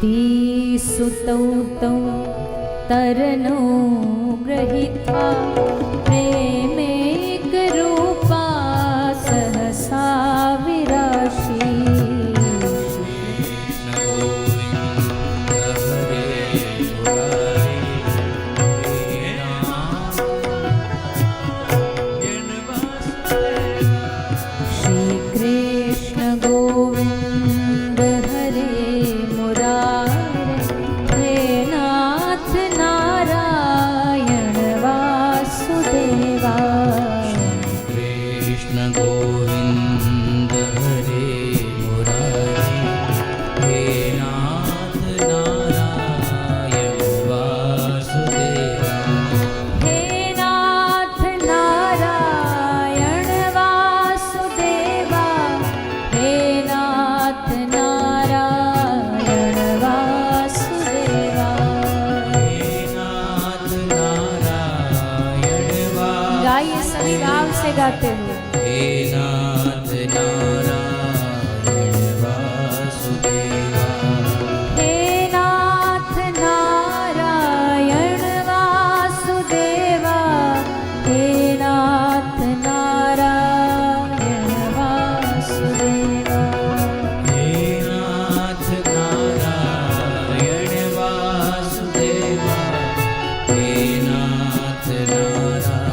इति सुतौ तौ तरनो गृहीत्वा प्रेमेकरूपा सहसा विराशी। गाते हुए हे नाथ नारायण वासुदेवा, हे नाथ नारायण वासुदेवा, हे नाथ नारायण वासुदेवा, हे नाथ नारायण वासुदेवा, हे नाथ नारायण।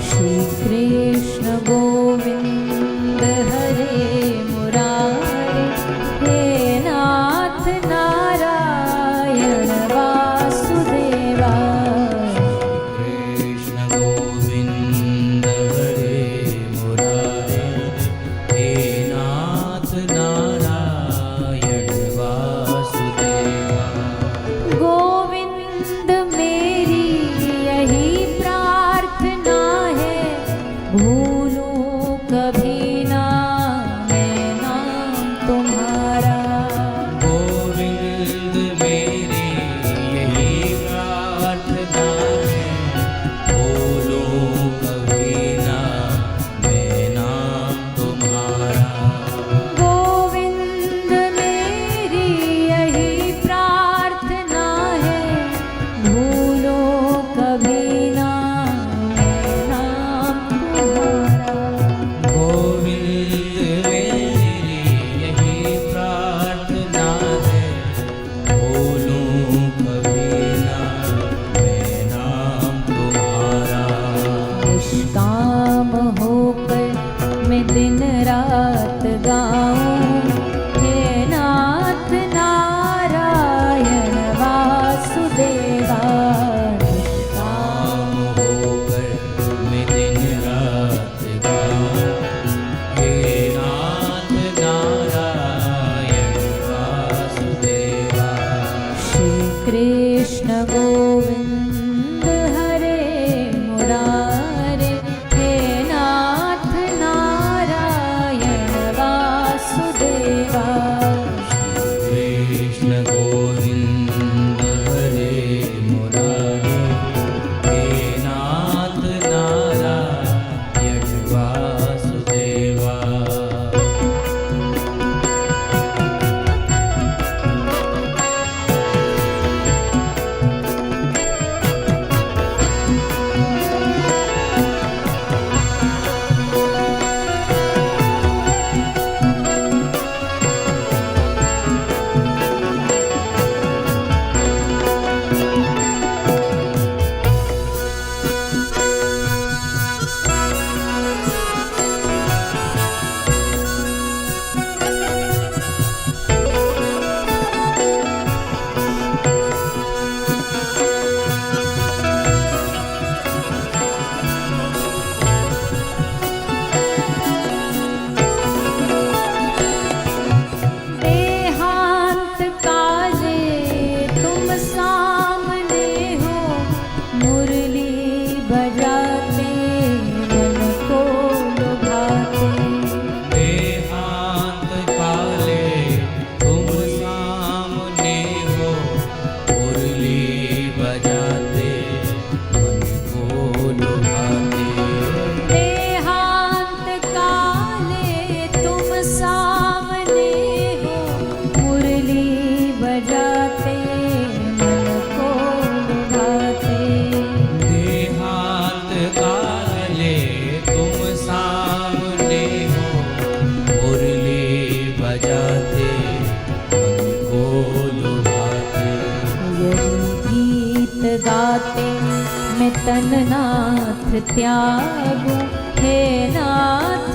श्री कृष्ण गोविंद हरे मुरारे, हे नाथ नारायण वासुदेवा, कृष्ण गोविंद हरे मुरारे, हे नाथ नारायण वासुदेवा। गोविंद मेरी यही भूलूं कभी ना मैं नाम तुम्हारा। गोविंद मेरी यही प्रार्थना है, भूलूं कभी ना मैं नाम तुम्हारा। गोविंद मेरी यही प्रार्थना है, भूलूं कभी ना काम होकर मैं दिन रात गाऊं, हे नाथ नारायण वासुदेवा। काम होकर मैं दिन रात गाऊं, हे नाथ नारायण वासुदेवा। श्री कृष्ण गोविंद हरे मुरारे, कृष्ण गोविंद हरे मुरारे, हे नाथ नारायण वासुदेवा। તનનાથ ત્યાગું હે નાથ